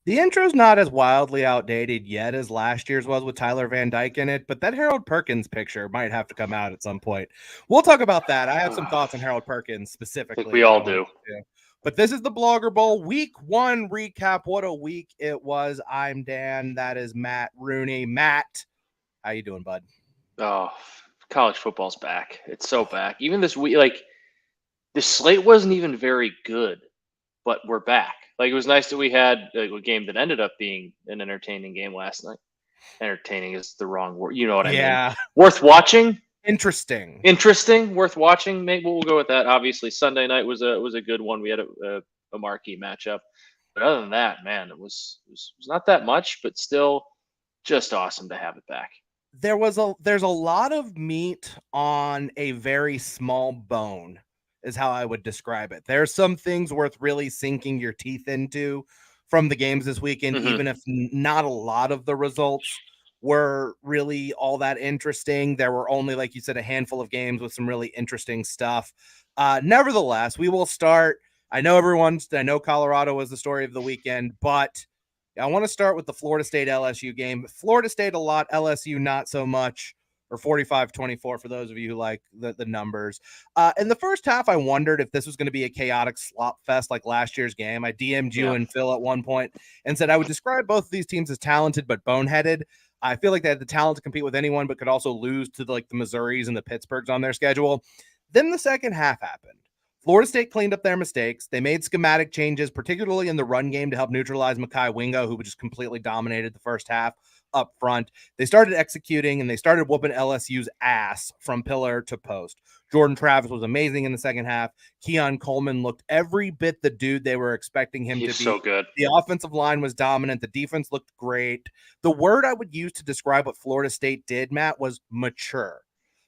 The intro's not as wildly outdated yet as last year's was with Tyler Van Dyke in it, but that Harold Perkins picture might have to come out at some point. We'll talk about that. I have some I thoughts on Harold Perkins think specifically we that I all want to do. get to. But this is the Blogger Bowl week 1 recap. What a week it was. I'm Dan. That is Matt Rooney. Matt, how you doing, bud? Oh, college football's back. It's so back. Even this week, like the slate wasn't even very good, but we're back. Like it was nice that we had a game that ended up being an entertaining game last night. Entertaining is the wrong word. You know what I mean? Yeah, Worth watching. interesting. Interesting, worth watching. Maybe we'll go with that. Obviously, Sunday night was a good one. We had a marquee matchup, but other than that, man, it was not that much, but still just awesome to have it back. There's a lot of meat on a very small bone is how I would describe it. There's some things worth really sinking your teeth into from the games this weekend, Hmm. even if not a lot of the results were really all that interesting. There were only, like you said, a handful of games with some really interesting stuff. Nevertheless, we will start. I know Colorado was the story of the weekend, but I want to start with the Florida State LSU game. Florida State a lot, LSU not so much, or 45-24 for those of you who like the numbers. In the first half, I wondered if this was going to be a chaotic slop fest like last year's game. I DM'd you Yeah, and Phil at one point and said I would describe both of these teams as talented but boneheaded. I feel like they had the talent to compete with anyone, but could also lose to the Missouris and the Pittsburghs on their schedule. Then the second half happened. Florida State cleaned up their mistakes. They made schematic changes, particularly in the run game, to help neutralize Mekhi Wingo, who just completely dominated the first half up front. They started executing and they started whooping LSU's ass from pillar to post. Jordan Travis was amazing in the second half. Keon Coleman looked every bit the dude they were expecting him he's to so be. good. The offensive line was dominant. The defense looked great. The word I would use to describe what Florida State did, Matt, was mature.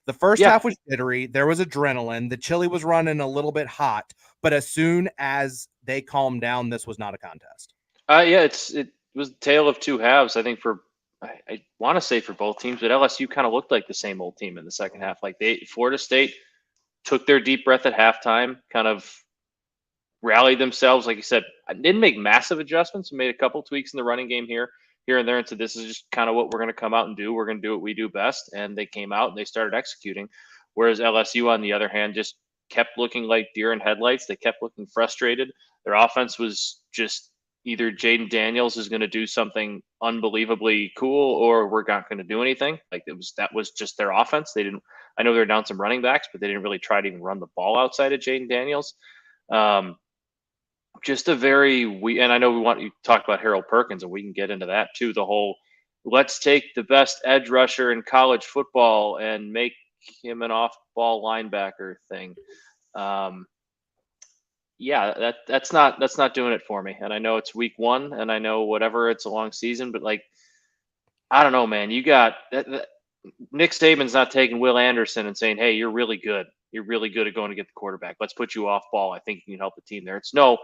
The first Yeah, half was jittery. There was adrenaline. The chili was running a little bit hot. But as soon as they calmed down, this was not a contest. yeah. It was a tale of two halves. I think for I want to say for both teams, but LSU kind of looked like the same old team in the second half. Like Florida State took their deep breath at halftime, kind of rallied themselves. Like you said, I didn't make massive adjustments. Made a couple tweaks in the running game here and there, and said this is just kind of what we're going to come out and do. We're going to do what we do best, and they came out and they started executing. Whereas LSU, on the other hand, just kept looking like deer in headlights. They kept looking frustrated. Their offense was just either Jaden Daniels is going to do something unbelievably cool, or we're not going to do anything. Like that was just their offense. They didn't. I know they're down some running backs, but they didn't really try to even run the ball outside of Jaden Daniels. Um, just a very we and I know we want you to talk about Harold Perkins and we can get into that too. The whole let's take the best edge rusher in college football and make him an off ball linebacker thing. Um, yeah, that's not doing it for me. And I know it's week one and I know whatever it's a long season, but like I don't know, man. You got Nick Saban's not taking Will Anderson and saying, "Hey, you're really good. You're really good at going to get the quarterback. Let's put you off ball. I think you can help the team there." It's no,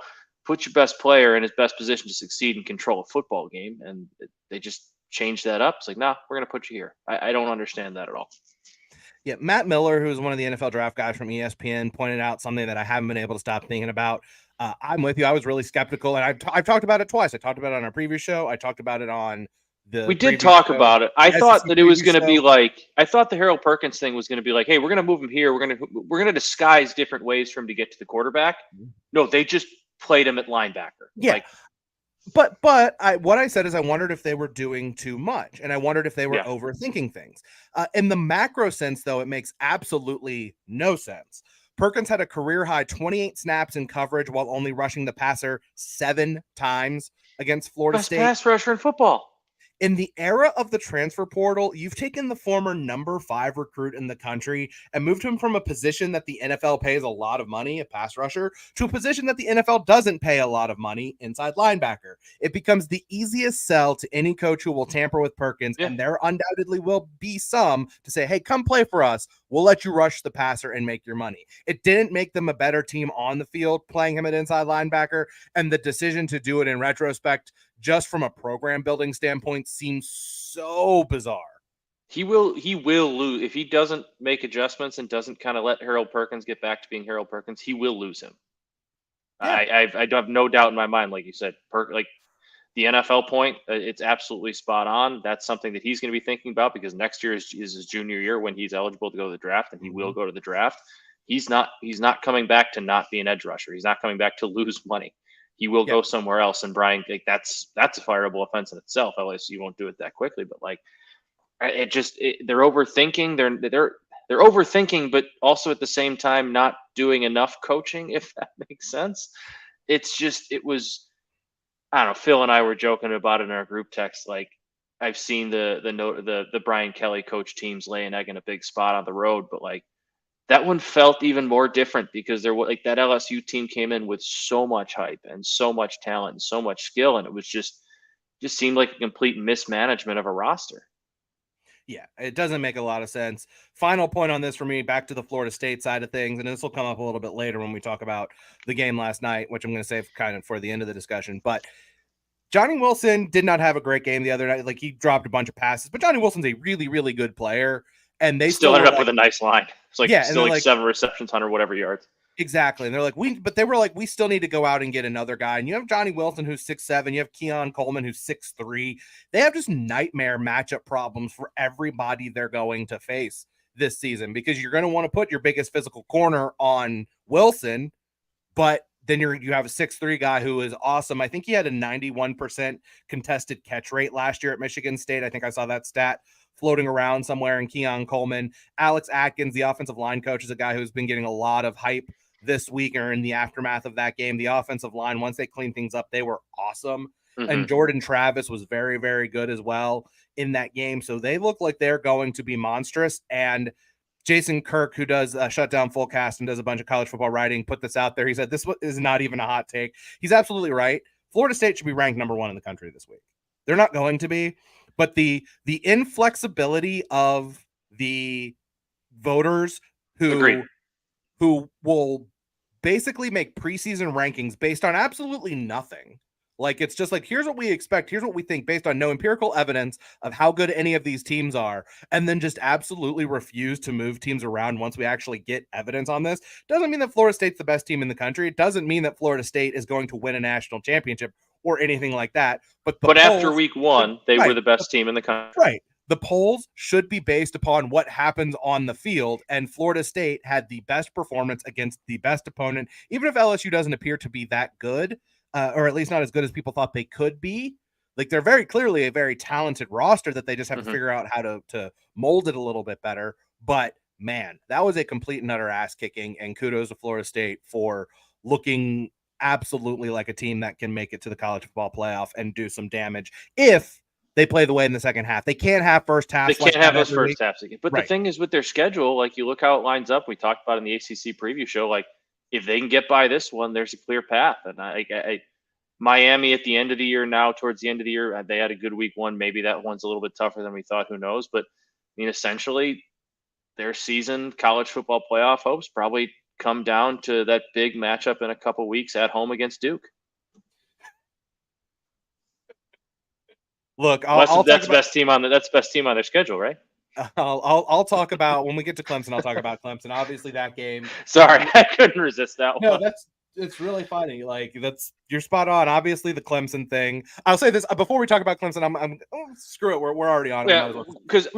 put your best player in his best position to succeed and control a football game, and they just changed that up. It's like, nah, we're going to put you here. I don't understand that at all. Yeah, Matt Miller, who's one of the NFL draft guys from ESPN, pointed out something that I haven't been able to stop thinking about. I'm with you. I was really skeptical, and I've talked about it twice. I talked about it on our previous show. I talked about it on We the did previous talk show, about it. I the thought SEC that it was preview going to be show. like I thought the Harold Perkins thing was going to be like, "Hey, we're going to move him here. We're going to disguise different ways for him to get to the quarterback." No, they just played him at linebacker. Yeah, Like, but what I said is I wondered if they were doing too much, and I wondered if they were yeah, overthinking things. In the macro sense, though, it makes absolutely no sense. Perkins had a career high 28 snaps in coverage while only rushing the passer 7 times against Florida best State. pass rusher in football. In the era of the transfer portal, you've taken the former number 5 recruit in the country and moved him from a position that the NFL pays a lot of money, a pass rusher, to a position that the NFL doesn't pay a lot of money, inside linebacker. It becomes the easiest sell to any coach who will tamper with Perkins, Yeah, and there undoubtedly will be some to say, hey, come play for us. We'll let you rush the passer and make your money. It didn't make them a better team on the field playing him at inside linebacker, and the decision to do it in retrospect just from a program building standpoint seems so bizarre. he will lose if he doesn't make adjustments and doesn't kind of let Harold Perkins get back to being Harold Perkins. He will lose him. Yeah. I have no doubt in my mind, like you said, like the NFL point, it's absolutely spot on. That's something that he's going to be thinking about because next year is his junior year when he's eligible to go to the draft, and he will go to the draft. He's not coming back to not be an edge rusher. He's not coming back to lose money. He will go somewhere else. And Brian, like, that's a fireable offense in itself. LSU won't do it that quickly, but like they're overthinking. They're overthinking, but also at the same time not doing enough coaching, if that makes sense. It was. I don't know. Phil and I were joking about it in our group text. Like, I've seen the Brian Kelly coach teams lay an egg in a big spot on the road, but like that one felt even more different because there was like that LSU team came in with so much hype and so much talent and so much skill, and it was just seemed like a complete mismanagement of a roster. Yeah, it doesn't make a lot of sense. Final point on this for me, back to the Florida State side of things, and this will come up a little bit later when we talk about the game last night, which I'm going to save kind of for the end of the discussion. But Johnny Wilson did not have a great game the other night. Like, he dropped a bunch of passes, but Johnny Wilson's a really, really good player, and they still ended up with a nice line. It's like still like 7 receptions, 100 whatever yards. Exactly. And they're like, we still need to go out and get another guy. And you have Johnny Wilson, who's 6'7". You have Keon Coleman, who's 6'3". They have just nightmare matchup problems for everybody they're going to face this season, because you're going to want to put your biggest physical corner on Wilson, but then you have a 6'3" guy who is awesome. I think he had a 91% contested catch rate last year at Michigan State. I think I saw that stat floating around somewhere. In Keon Coleman, Alex Atkins, the offensive line coach, is a guy who's been getting a lot of hype this week or in the aftermath of that game. The offensive line, once they cleaned things up, they were awesome. And Jordan Travis was very, very good as well in that game. So they look like they're going to be monstrous. And Jason Kirk, who does Shutdown Fullcast and does a bunch of college football writing, put this out there. He said this is not even a hot take. He's absolutely right. Florida State should be ranked number 1 in the country this week. They're not going to be, but the inflexibility of the voters who will basically make preseason rankings based on absolutely nothing. Like, it's just like, here's what we expect, here's what we think, based on no empirical evidence of how good any of these teams are, and then just absolutely refuse to move teams around once we actually get evidence on this. Doesn't mean that Florida State's the best team in the country. It doesn't mean that Florida State is going to win a national championship or anything like that. But after week 1, they were the best team in the country. Right. The polls should be based upon what happens on the field, and Florida State had the best performance against the best opponent. Even if LSU doesn't appear to be that good, or at least not as good as people thought they could be, like, they're very clearly a very talented roster that they just have to figure out how to mold it a little bit better. But man, that was a complete and utter ass kicking, and kudos to Florida State for looking absolutely like a team that can make it to the college football playoff and do some damage if they play the way in the second half. They can't have first halves. They can't have those first halves again. But the thing is, with their schedule, like, you look how it lines up. We talked about in the ACC preview show, like, if they can get by this one, there's a clear path. And Miami at the end of the year now, towards the end of the year, they had a good week 1. Maybe that one's a little bit tougher than we thought. Who knows? But I mean, essentially, their season college football playoff hopes probably come down to that big matchup in a couple weeks at home against Duke. Look, that's best team on their schedule, right? I'll talk about when we get to Clemson. I'll talk about Clemson. Obviously, that game. Sorry, I couldn't resist that one. No, it's really funny. Like, you're spot on. Obviously, the Clemson thing. I'll say this before we talk about Clemson. Screw it. We're already on. Yeah, because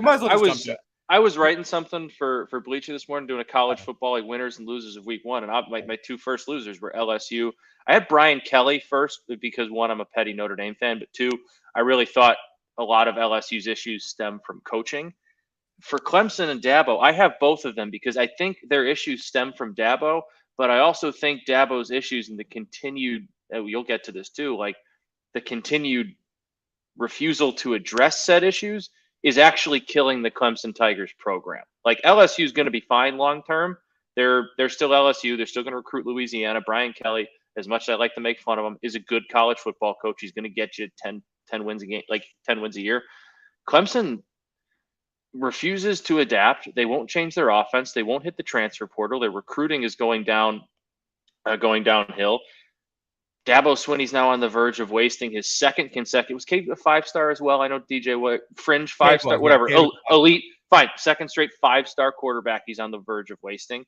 I was writing something for Bleacher this morning, doing a college football, like, winners and losers of week 1, and my 2 first losers were LSU. I had Brian Kelly first because, 1, I'm a petty Notre Dame fan, but 2, I really thought a lot of LSU's issues stem from coaching. For Clemson and Dabo, I have both of them because I think their issues stem from Dabo, but I also think Dabo's issues and the continued, you'll get to this too, like the continued refusal to address said issues is actually killing the Clemson Tigers program. Like, LSU is going to be fine long term. They're still LSU. They're still going to recruit Louisiana. Brian Kelly, as much as I like to make fun of him, is a good college football coach. He's going to get you 10 wins a game, like 10 wins a year. Clemson refuses to adapt. They won't change their offense. They won't hit the transfer portal. Their recruiting is going downhill. Dabo Swinney's now on the verge of wasting his second consecutive. Was Cade a 5-star as well? I know DJ fringe 5-star, whatever. Elite, fine. Second straight 5-star quarterback. He's on the verge of wasting.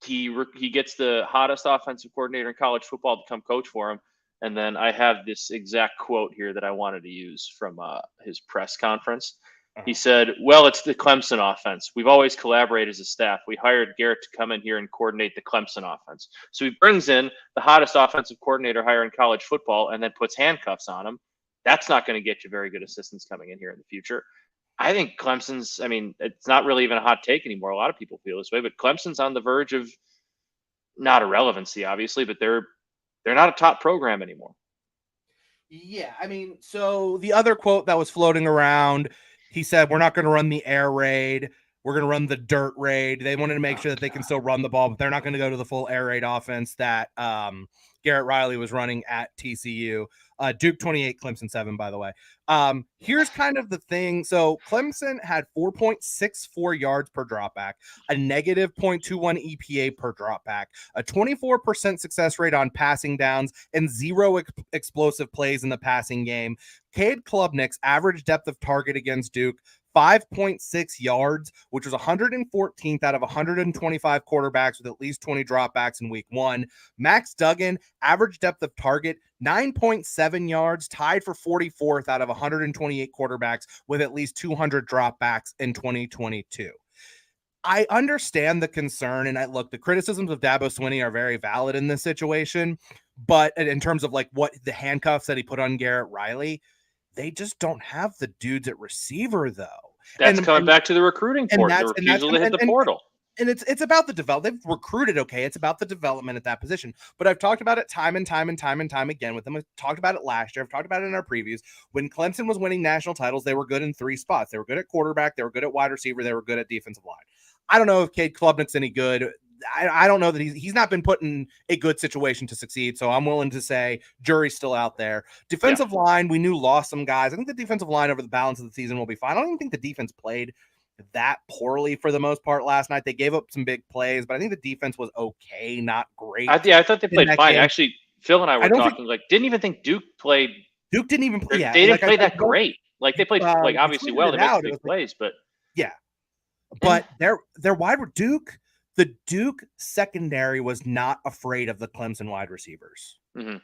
He gets the hottest offensive coordinator in college football to come coach for him, And then I have this exact quote here that I wanted to use from his press conference. He said, well, it's the Clemson offense. We've always collaborated as a staff. We hired Garrett to come in here and coordinate the Clemson offense. So he brings in the hottest offensive coordinator hire in college football and then puts handcuffs on him. That's not going to get you very good assistants coming in here in the future. I think Clemson's, I mean, it's not really even a hot take anymore. A lot of people feel this way, but Clemson's on the verge of not irrelevancy, obviously, but they're not a top program anymore. Yeah, I mean, so the other quote that was floating around, he said, we're not going to run the air raid. We're going to run the dirt raid. They wanted to make sure that they can still run the ball, but they're not going to go to the full air raid offense that Garrett Riley was running at TCU. Duke 28, Clemson 7, by the way. Here's kind of the thing. So Clemson had 4.64 yards per dropback, a negative 0.21 EPA per dropback, a 24% success rate on passing downs, and zero explosive plays in the passing game. Cade Klubnik's average depth of target against Duke, 5.6 yards, which was 114th out of 125 quarterbacks with at least 20 dropbacks in week 1. Max Duggan, average depth of target, 9.7 yards, tied for 44th out of 128 quarterbacks with at least 200 dropbacks in 2022. I understand the concern, and look, the criticisms of Dabo Swinney are very valid in this situation, but in terms of like what the handcuffs that he put on Garrett Riley, they just don't have the dudes at receiver, though. That's coming back to the recruiting portal, the refusal to hit the portal. And it's about the development. They've recruited okay. It's about the development at that position. But I've talked about it time and time again with them. I've talked about it last year. I've talked about it in our previews. When Clemson was winning national titles, they were good in 3 spots. They were good at quarterback. They were good at wide receiver. They were good at defensive line. I don't know if Cade Klubnik's any good. I don't know that he's not been put in a good situation to succeed. So I'm willing to say jury's still out there. Defensive line, we knew lost some guys. I think the defensive line over the balance of the season will be fine. I don't even think the defense played that poorly for the most part last night. They gave up some big plays, but I think the defense was okay, not great. I thought they played fine. Game. Actually, Phil and I were talking, didn't even think Duke played. Duke didn't even play. They didn't play that great. Like they played obviously well. They made some big plays, but yeah. But their wide Duke, the Duke secondary was not afraid of the Clemson wide receivers. Mm-hmm.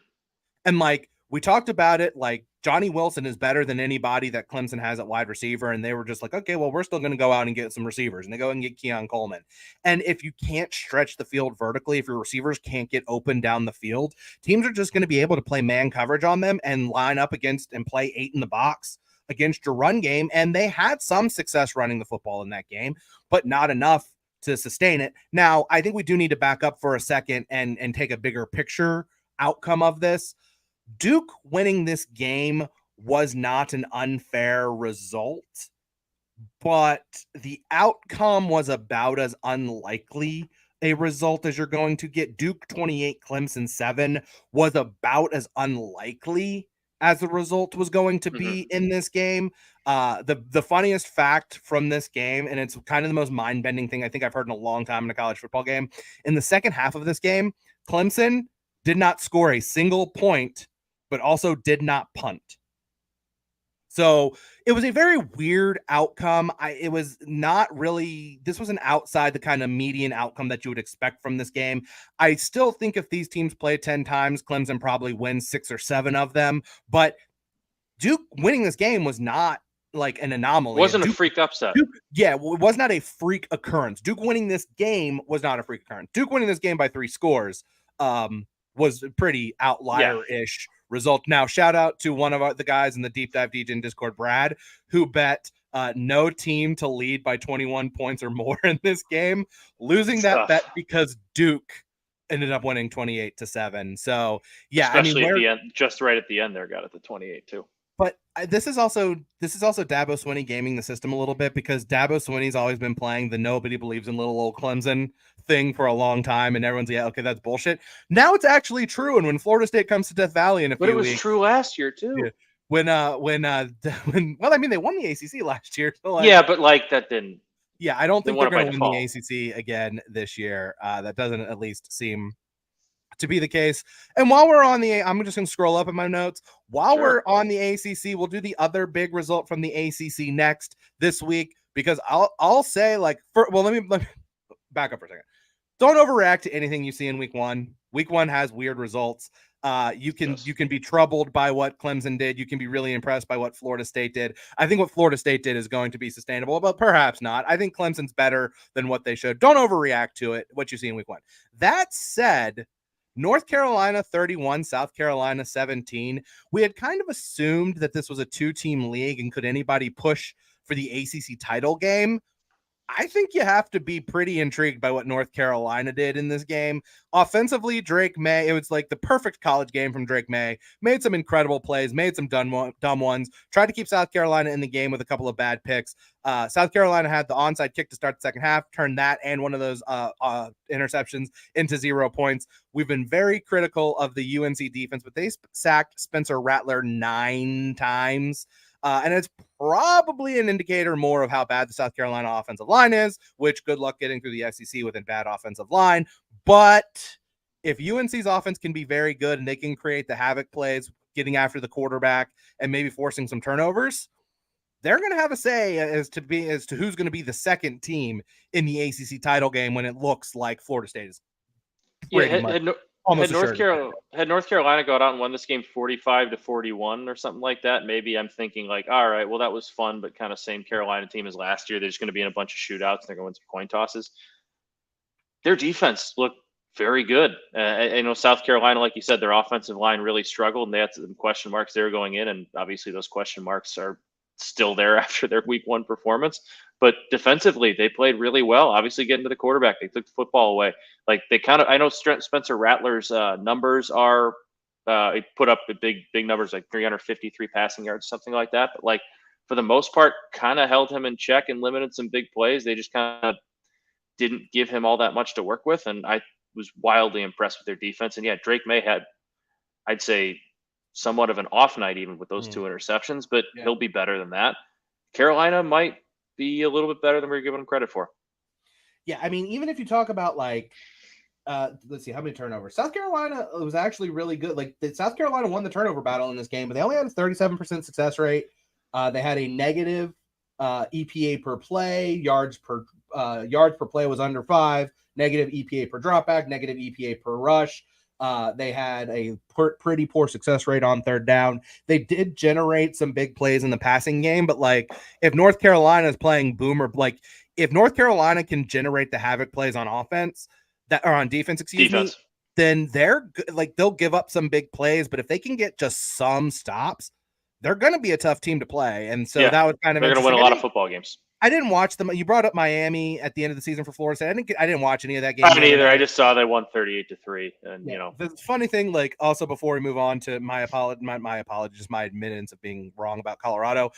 And like we talked about it, like Johnny Wilson is better than anybody that Clemson has at wide receiver. And they were just like, okay, well, we're still going to go out and get some receivers. And they go and get Keon Coleman. And if you can't stretch the field vertically, if your receivers can't get open down the field, teams are just going to be able to play man coverage on them and line up against and play 8 in the box against your run game. And they had some success running the football in that game, but not enough to sustain it. Now, I think we do need to back up for a second and take a bigger picture outcome of this. Duke winning this game was not an unfair result, but the outcome was about as unlikely a result as you're going to get. Duke 28, Clemson 7 was about as unlikely as the result was going to be in this game. The funniest fact from this game, and it's kind of the most mind-bending thing I think I've heard in a long time in a college football game, in the second half of this game, Clemson did not score a single point, but also did not punt. So it was a very weird outcome. It was not really, this was an outside the kind of median outcome that you would expect from this game. I still think if these teams play 10 times, Clemson probably wins 6 or 7 of them, but Duke winning this game was not like an anomaly. It wasn't a freak upset. It was not a freak occurrence. Duke winning this game was not a freak occurrence. Duke winning this game by 3 scores was a pretty outlier-ish result. Now, shout out to one of the guys in the Deep Dive DJ Discord, Brad, who bet no team to lead by 21 points or more in this game, losing that bet because Duke ended up winning 28-7. So, yeah, especially at the end, just right at the end there, got it to 28 too. But this is also Dabo Swinney gaming the system a little bit, because Dabo Swinney's always been playing the nobody believes in little old Clemson thing for a long time, and everyone's okay, that's bullshit. Now it's actually true, and when Florida State comes to Death Valley in a few weeks, but it was true last year too. Yeah, when well, I mean, they won the ACC last year. So but like that didn't. Yeah, I don't think they're going to win the ACC again this year. That doesn't at least seem to be the case. And while we're on I'm just going to scroll up in my notes. While we're on the ACC, we'll do the other big result from the ACC next this week, because I'll say let me back up for a second. Don't overreact to anything you see in week 1. Week 1 has weird results. You can be troubled by what Clemson did. You can be really impressed by what Florida State did. I think what Florida State did is going to be sustainable, but perhaps not. I think Clemson's better than what they should. Don't overreact to it, what you see in week 1. That said, North Carolina 31, South Carolina 17. We had kind of assumed that this was a 2-team league and could anybody push for the ACC title game. I think you have to be pretty intrigued by what North Carolina did in this game. Offensively, Drake May, it was like the perfect college game from Drake May. Made some incredible plays, made some dumb ones, tried to keep South Carolina in the game with a couple of bad picks. South Carolina had the onside kick to start the second half, turned that and one of those interceptions into 0 points. We've been very critical of the UNC defense, but they sacked Spencer Rattler 9 times. And it's probably an indicator more of how bad the South Carolina offensive line is, which good luck getting through the SEC with a bad offensive line. But if UNC's offense can be very good and they can create the havoc plays, getting after the quarterback and maybe forcing some turnovers, they're going to have a say as to who's going to be the second team in the ACC title game when it looks like Florida State is pretty much. Had North Carolina got out and won this game 45-41 or something like that, maybe I'm thinking like, all right, well, that was fun, but kind of same Carolina team as last year. They're just going to be in a bunch of shootouts and they're going to win some coin tosses. Their defense looked very good. I know South Carolina, like you said, their offensive line really struggled and they had some question marks they were going in. And obviously those question marks are still there after their week 1 performance. But defensively, they played really well. Obviously, getting to the quarterback, they took the football away. Like they kind of, I know Spencer Rattler's numbers are, he put up big numbers like 353 passing yards, something like that. But like for the most part, kind of held him in check and limited some big plays. They just kind of didn't give him all that much to work with. And I was wildly impressed with their defense. And yeah, Drake May had, I'd say, somewhat of an off night even with those 2 interceptions, but he'll be better than that. Carolina might be a little bit better than we're giving him credit for. Yeah, I mean, even if you talk about like, let's see, how many turnovers? South Carolina was actually really good. Like South Carolina won the turnover battle in this game, but they only had a 37% success rate. They had a negative EPA per play, yards per play was under 5, negative EPA per dropback, negative EPA per rush. They had a pretty poor success rate on third down. They did generate some big plays in the passing game, but like if North Carolina is playing boomer, like if North Carolina can generate the havoc plays on offense on defense, me, then they're like, they'll give up some big plays, but if they can get just some stops, they're going to be a tough team to play. And so that was kind of, they're going to win a lot of football games. I didn't watch them. You brought up Miami at the end of the season for Florida State. I didn't watch any of that game. I didn't either. I just saw they won 38-3. And, you know, the funny thing, like also before we move on to my apologies, my admittance of being wrong about Colorado.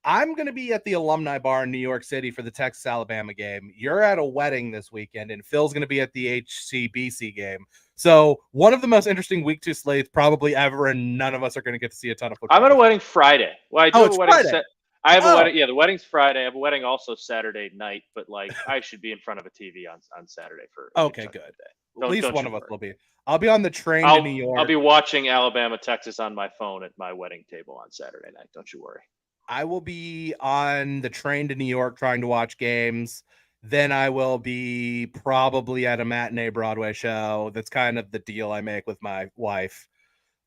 I'm going to be at the Alumni Bar in New York City for the Texas-Alabama game. You're at a wedding this weekend, and Phil's going to be at the HCBC game. So one of the most interesting week 2 slates probably ever, and none of us are going to get to see a ton of football. I'm at a wedding Friday. Well, I do have a wedding. I have a wedding. Yeah, the wedding's Friday. I have a wedding also Saturday night, but like I should be in front of a TV on Saturday for. Okay, good. At least one of us will be. I'll be on the train to New York. I'll be watching Alabama, Texas on my phone at my wedding table on Saturday night. Don't you worry. I will be on the train to New York trying to watch games. Then I will be probably at a matinee Broadway show. That's kind of the deal I make with my wife.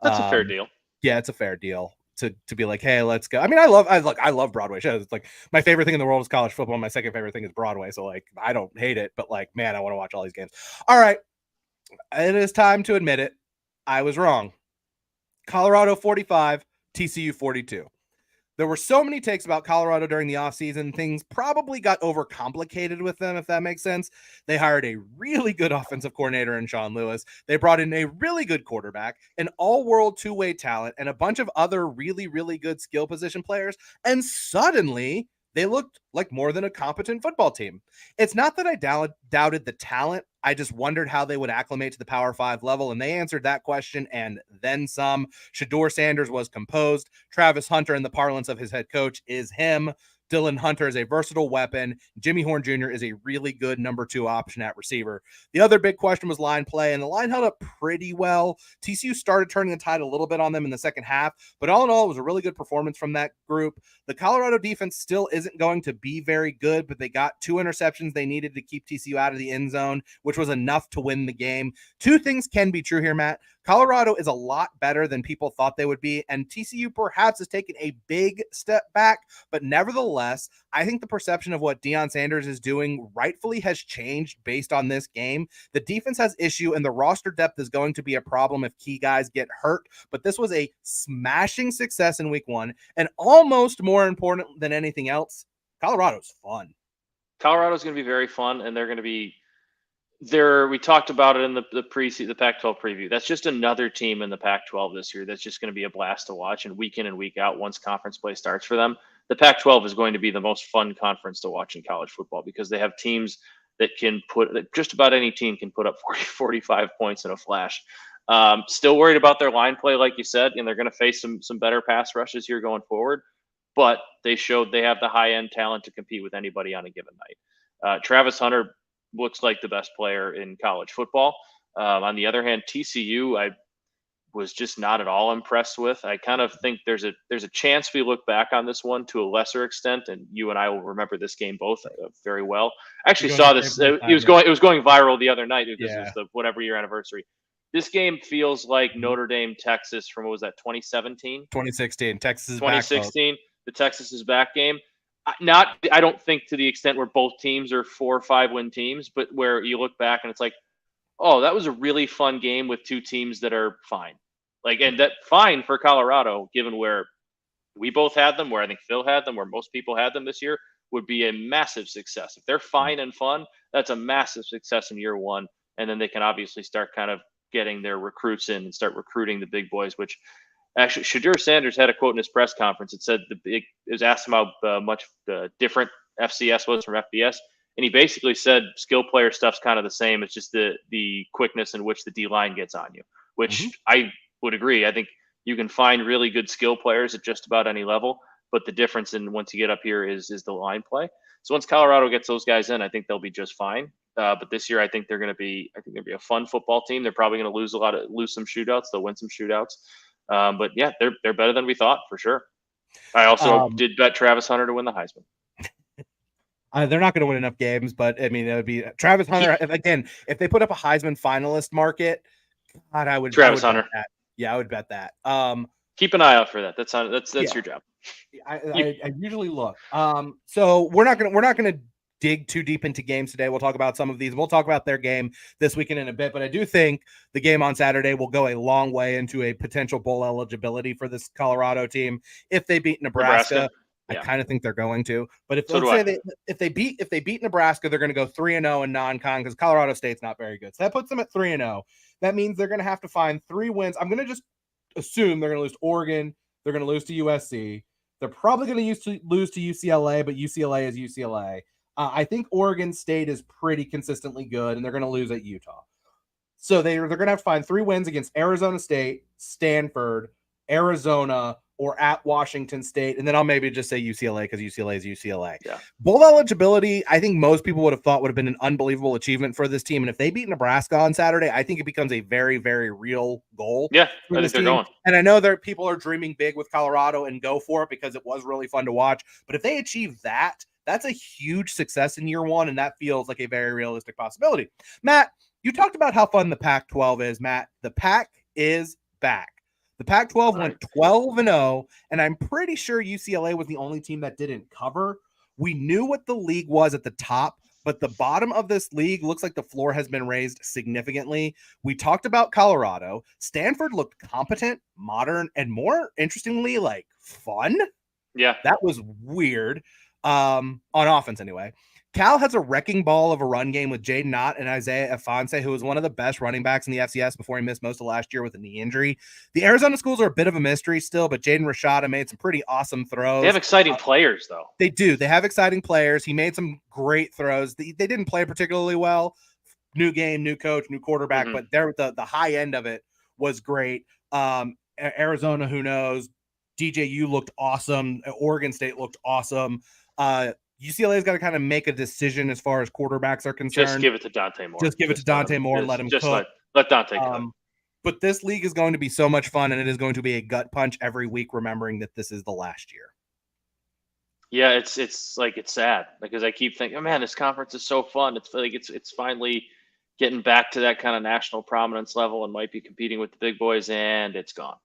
That's a fair deal. Yeah, it's a fair deal to be like, hey, let's go. I mean, I love Broadway shows. It's like my favorite thing in the world is college football. My second favorite thing is Broadway. So like, I don't hate it, but like, man, I want to watch all these games. All right. It is time to admit it. I was wrong. Colorado 45, TCU 42. There were so many takes about Colorado during the offseason. Things probably got overcomplicated with them, if that makes sense. They hired a really good offensive coordinator in Sean Lewis. They brought in a really good quarterback, an all-world two-way talent, and a bunch of other really, really good skill position players. And suddenly, they looked like more than a competent football team. It's not that I doubted the talent. I just wondered how they would acclimate to the Power 5 level, and they answered that question and then some. Shedeur Sanders was composed. Travis Hunter, in the parlance of his head coach, is him. Dylan Hunter is a versatile weapon. Jimmy Horn Jr. is a really good number 2 option at receiver. The other big question was line play, and the line held up pretty well. TCU started turning the tide a little bit on them in the second half, but all in all, it was a really good performance from that group. The Colorado defense still isn't going to be very good, but they got 2 interceptions they needed to keep TCU out of the end zone, which was enough to win the game. 2 things can be true here, Matt. Colorado is a lot better than people thought they would be, and TCU perhaps has taken a big step back, but nevertheless, I think the perception of what Deion Sanders is doing rightfully has changed based on this game. The defense has issue, and the roster depth is going to be a problem if key guys get hurt, but this was a smashing success in week 1, and almost more important than anything else, Colorado's fun. Colorado's going to be very fun, and they're going to be there. We talked about it in the Pac-12 preview. That's just another team in the Pac-12 this year that's just going to be a blast to watch, and week in and week out, once conference play starts for them, the Pac-12 is going to be the most fun conference to watch in college football because they have teams that just about any team can put up 40, 45 points in a flash. Still worried about their line play, like you said, and they're going to face some better pass rushes here going forward. But they showed they have the high-end talent to compete with anybody on a given night. Travis Hunter looks like the best player in college football. On the other hand, TCU, I was just not at all impressed with. I kind of think there's a chance we look back on this one to a lesser extent, and you and I will remember this game both very well. I actually saw this. It was going viral the other night because it was the whatever year anniversary. This game feels like Notre Dame, Texas from, what was that, 2017? 2016. Texas is 2016. Back, the Texas is back game. I don't think to the extent where both teams are 4 or 5 win teams, but where you look back and it's like, oh, that was a really fun game with 2 teams that are fine. And that fine for Colorado, given where we both had them, where I think Phil had them, where most people had them this year, would be a massive success. If they're fine and fun, that's a massive success in year 1. And then they can obviously start kind of getting their recruits in and start recruiting the big boys, which actually Shadur Sanders had a quote in his press conference. It said it was asked him how much different FCS was from FBS. And he basically said skill player stuff's kind of the same. It's just the quickness in which the D-line gets on you, which I would agree. I think you can find really good skill players at just about any level, but the difference in once you get up here is the line play. So once Colorado gets those guys in, I think they'll be just fine. But this year, I think they're going to be a fun football team. They're probably going to lose some shootouts. They'll win some shootouts. But yeah, they're better than we thought for sure. I also did bet Travis Hunter to win the Heisman. They're not going to win enough games, but I mean, it would be Travis Hunter. If they put up a Heisman finalist market, God, I would. Travis Hunter. Yeah, I would bet that. Keep an eye out for that. That's your job. I usually look. So we're not gonna dig too deep into games today. We'll talk about some of these. We'll talk about their game this weekend in a bit, but I do think the game on Saturday will go a long way into a potential bowl eligibility for this Colorado team if they beat Nebraska. Yeah. I kind of think they're going to, but if they beat Nebraska, they're going to go 3-0 in non-con because Colorado State's not very good. So that puts them at 3-0. That means they're going to have to find 3 wins. I'm going to just assume they're going to lose to Oregon. They're going to lose to USC. They're probably going to lose to UCLA, but UCLA is UCLA. I think Oregon State is pretty consistently good, and they're going to lose at Utah. So they're going to have to find 3 wins against Arizona State, Stanford, Arizona, or at Washington State. And then I'll maybe just say UCLA because UCLA is UCLA. Yeah. Bowl eligibility, I think most people would have thought would have been an unbelievable achievement for this team. And if they beat Nebraska on Saturday, I think it becomes a very, very real goal. Yeah, I think they're going. And I know that people are dreaming big with Colorado and go for it because it was really fun to watch. But if they achieve that, that's a huge success in year 1, and that feels like a very realistic possibility. Matt, you talked about how fun the Pac-12 is, Matt. The Pac is back. The Pac-12 went 12-0, and I'm pretty sure UCLA was the only team that didn't cover. We knew what the league was at the top, but the bottom of this league looks like the floor has been raised significantly. We talked about Colorado. Stanford looked competent, modern, and more interestingly, like fun. Yeah. That was weird. On offense anyway. Cal has a wrecking ball of a run game with Jaden Knott and Isaiah Ifanse, who was one of the best running backs in the FCS before he missed most of last year with a knee injury. The Arizona schools are a bit of a mystery still, but Jaden Rashada made some pretty awesome throws. They have exciting players, though. They do. They have exciting players. He made some great throws. They didn't play particularly well. New game, new coach, new quarterback, but the high end of it was great. Arizona, who knows? DJU looked awesome. Oregon State looked awesome. UCLA's got to kind of make a decision as far as quarterbacks are concerned. Just give it to Dante Moore. Just give it to Dante Moore and let him cook. Let Dante cook. But this league is going to be so much fun, and it is going to be a gut punch every week, remembering that this is the last year. Yeah, it's sad because I keep thinking, oh man, this conference is so fun. It's like it's finally getting back to that kind of national prominence level and might be competing with the big boys, and it's gone.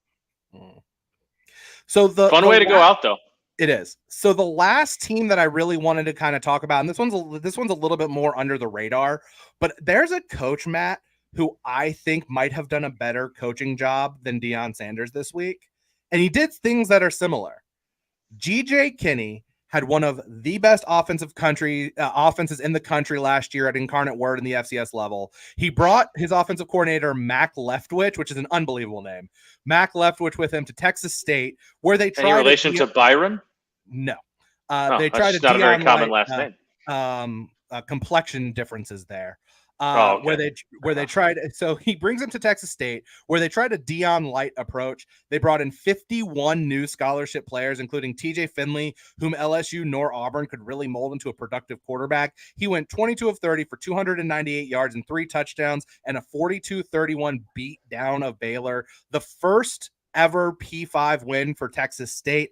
So the Fun way to go out, though. It is. So the last team that I really wanted to kind of talk about, and this one's a little bit more under the radar, but there's a coach, Matt, who I think might have done a better coaching job than Deion Sanders this week. And he did things that are similar. GJ Kinney had one of the best offenses in the country last year at Incarnate Word in the FCS level. He brought his offensive coordinator, Mac Leftwich, which is an unbelievable name, Mac Leftwich, with him to Texas State, where they tried. Any relation to Byron? No. They tried to not a very common last name. Complexion differences there. Okay. Where they tried. So he brings him to Texas State, where they tried a Deion light approach. They brought in 51 new scholarship players, including TJ Finley, whom LSU nor Auburn could really mold into a productive quarterback. He went 22 of 30 for 298 yards and 3 touchdowns and a 42-31 beat down of Baylor. The first ever P5 win for Texas State.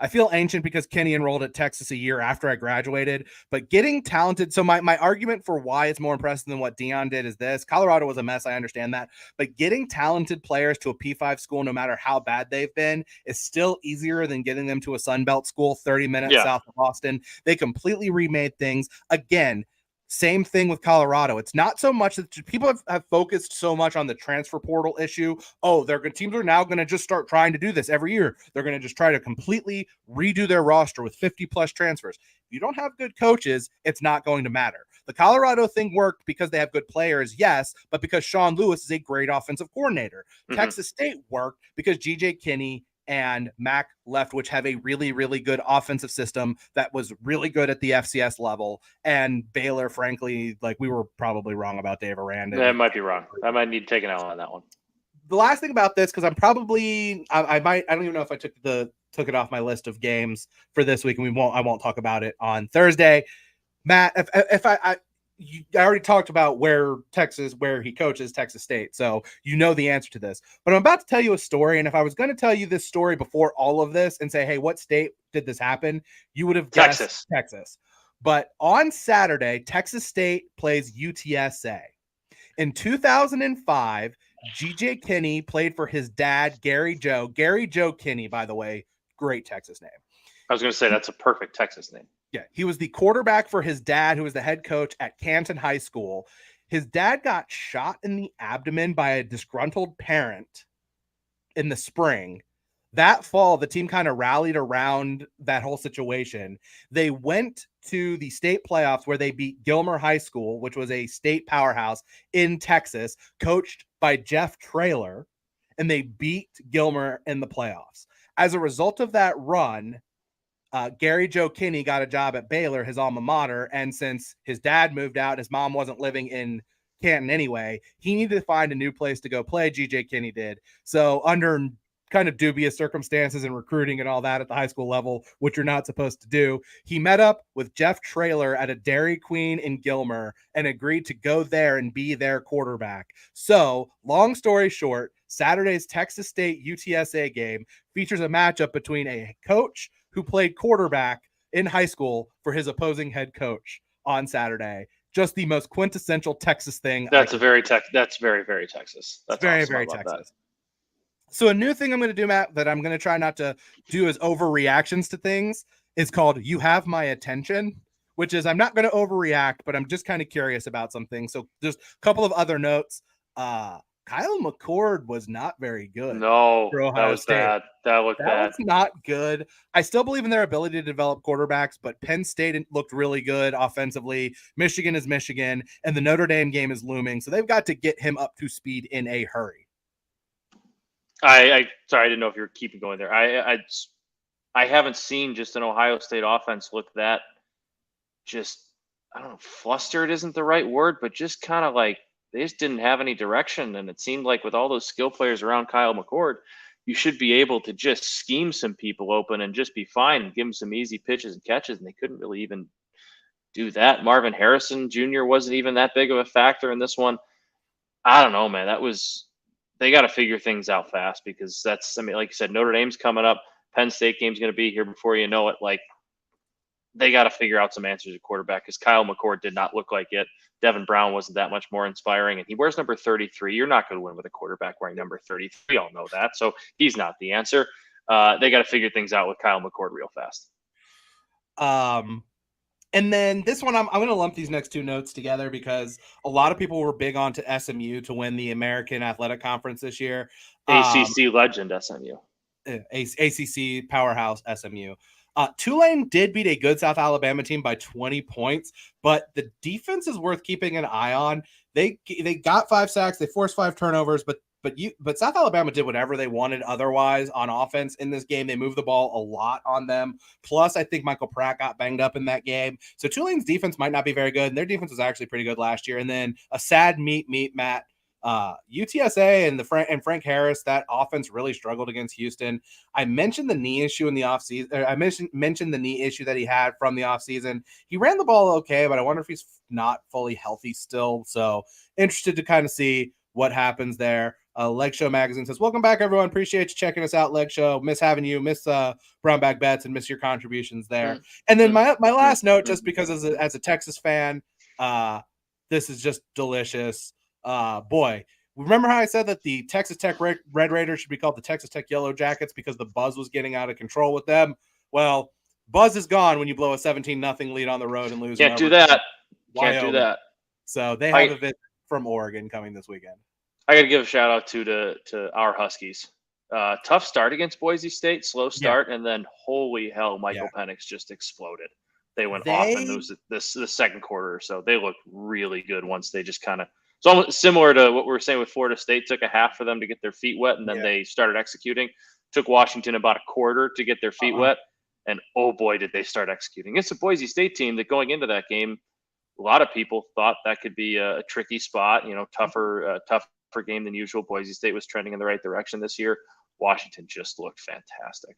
I feel ancient because Kenny enrolled at Texas a year after I graduated, but getting talented. So my argument for why it's more impressive than what Deion did is this: Colorado was a mess. I understand that, but getting talented players to a P5 school, no matter how bad they've been, is still easier than getting them to a Sun Belt school 30 minutes south of Austin. They completely remade things. Again, same thing with Colorado. It's not so much that people have focused so much on the transfer portal issue. Oh, teams are now going to just start trying to do this every year. They're going to just try to completely redo their roster with 50 plus transfers. If you don't have good coaches, it's not going to matter. The Colorado thing worked because they have good players, yes, but because Sean Lewis is a great offensive coordinator. Mm-hmm. Texas State worked because GJ Kinney and Mac Leftwich have a really, really good offensive system that was really good at the FCS level. And Baylor, frankly, we were probably wrong about Dave Aranda. That might be wrong. I might need to take an L on that one. The last thing about this, because I don't even know if I took it off my list of games for this week, and I won't talk about it on Thursday. Matt, I already talked about where he coaches, Texas State. So you know the answer to this. But I'm about to tell you a story. And if I was going to tell you this story before all of this and say, hey, what state did this happen? You would have guessed Texas. But on Saturday, Texas State plays UTSA. In 2005, GJ Kinney played for his dad, Gary Joe Kinney, by the way. Great Texas name. I was going to say that's a perfect Texas name. Yeah, he was the quarterback for his dad, who was the head coach at Canton High School. His dad got shot in the abdomen by a disgruntled parent in the spring. That fall, the team kind of rallied around that whole situation. They went to the state playoffs where they beat Gilmer High School, which was a state powerhouse in Texas, coached by Jeff Traylor, and they beat Gilmer in the playoffs. As a result of that run, Gary Joe Kinney got a job at Baylor, his alma mater, and since his dad moved out, his mom wasn't living in Canton anyway, he needed to find a new place to go play. GJ Kinney did. So under kind of dubious circumstances and recruiting and all that at the high school level, which you're not supposed to do, he met up with Jeff Traylor at a Dairy Queen in Gilmer and agreed to go there and be their quarterback. So long story short, Saturday's Texas State UTSA game features a matchup between a coach who played quarterback in high school for his opposing head coach on Saturday. Just the most quintessential Texas thing. That's very, very Texas. That's very, very Texas. That. So a new thing I'm going to do, Matt, that I'm going to try not to do as overreactions to things is called You Have My Attention, which is I'm not going to overreact, but I'm just kind of curious about some things. So just a couple of other notes. Kyle McCord was not very good. No, that was bad. That looked bad. Was not good. I still believe in their ability to develop quarterbacks, but Penn State looked really good offensively. Michigan is Michigan, and the Notre Dame game is looming, so they've got to get him up to speed in a hurry. Sorry, I didn't know if you were keeping going there. I haven't seen just an Ohio State offense look that just, I don't know, flustered isn't the right word, but just kind of like they just didn't have any direction. And it seemed like with all those skill players around Kyle McCord, you should be able to just scheme some people open and just be fine and give them some easy pitches and catches. And they couldn't really even do that. Marvin Harrison Jr. wasn't even that big of a factor in this one. I don't know, man. They got to figure things out fast because like you said, Notre Dame's coming up. Penn State game's going to be here before you know it. Like, they got to figure out some answers at quarterback because Kyle McCord did not look like it. Devin Brown wasn't that much more inspiring, and he wears number 33. You're not going to win with a quarterback wearing number 33. We all know that. So he's not the answer. They got to figure things out with Kyle McCord real fast. And then this one, I'm going to lump these next two notes together because a lot of people were big on to SMU to win the American Athletic Conference this year. ACC legend SMU. ACC powerhouse SMU. Tulane did beat a good South Alabama team by 20 points, but the defense is worth keeping an eye on. They got 5 sacks, they forced 5 turnovers, but South Alabama did whatever they wanted otherwise on offense in this game. They moved the ball a lot on them. Plus, I think Michael Pratt got banged up in that game. So Tulane's defense might not be very good, and their defense was actually pretty good last year. And then a sad meet, Matt. UTSA and Frank Harris, that offense really struggled against Houston. I mentioned the knee issue in the offseason. I mentioned the knee issue that he had from the offseason. He ran the ball okay, but I wonder if he's not fully healthy still. So interested to kind of see what happens there. Leg Show Magazine says, welcome back, everyone. Appreciate you checking us out, Leg Show. Miss having you, miss Brown Bag Bets, and miss your contributions there. And then my last note, just because as a Texas fan, this is just delicious. Boy, remember how I said that the Texas Tech Red Raiders should be called the Texas Tech Yellow Jackets because the buzz was getting out of control with them? Well, buzz is gone when you blow a 17-0 lead on the road and lose. Can't do that. Can't do that. So they have a visit from Oregon coming this weekend. I got to give a shout out to our Huskies. Tough start against Boise State, slow start, and then holy hell, Michael Penix just exploded. They went off and lose the second quarter or so. They looked really good once they just kind of. It's almost similar to what we were saying with Florida State. Took a half for them to get their feet wet, and then they started executing. Took Washington about a quarter to get their feet wet, and oh boy, did they start executing. It's a Boise State team that going into that game, a lot of people thought that could be a tricky spot, tougher game than usual. Boise State was trending in the right direction this year. Washington just looked fantastic.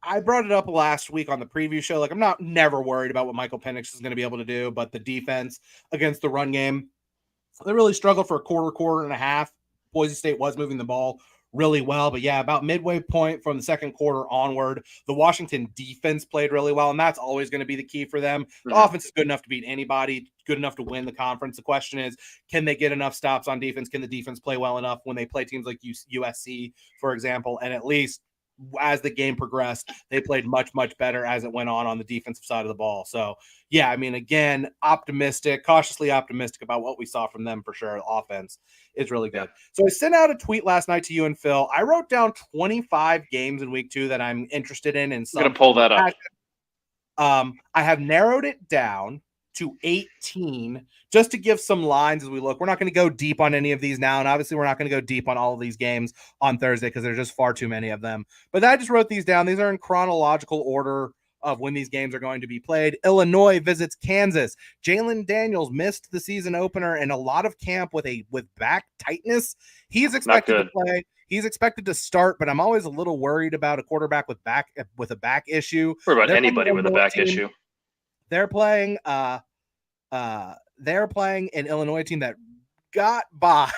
I brought it up last week on the preview show. Like, I'm never worried about what Michael Penix is going to be able to do, but the defense against the run game, they really struggled for a quarter and a half. Boise State was moving the ball really well, but about midway point from the second quarter onward, the Washington defense played really well, and that's always going to be the key for them. The offense is good enough to beat anybody, good enough to win the conference. The question is, can they get enough stops on defense? Can the defense play well enough when they play teams like USC, for example? And at least as the game progressed, they played much, much better as it went on the defensive side of the ball. So, again, cautiously optimistic about what we saw from them for sure. Offense is really good. So I sent out a tweet last night to you and Phil. I wrote down 25 games in week 2 that I'm interested in. I'm going to pull that up. I have narrowed it down to 18 just to give some lines as we look. We're not going to go deep on any of these now, and obviously we're not going to go deep on all of these games on Thursday because there's just far too many of them. But I just wrote these down. These are in chronological order of when these games are going to be played. Illinois visits Kansas. Jalen Daniels missed the season opener and a lot of camp with back tightness. He's expected to play. He's expected to start, but I'm always a little worried about a quarterback with a back issue. Or about anybody with a back issue. They're playing an Illinois team that got by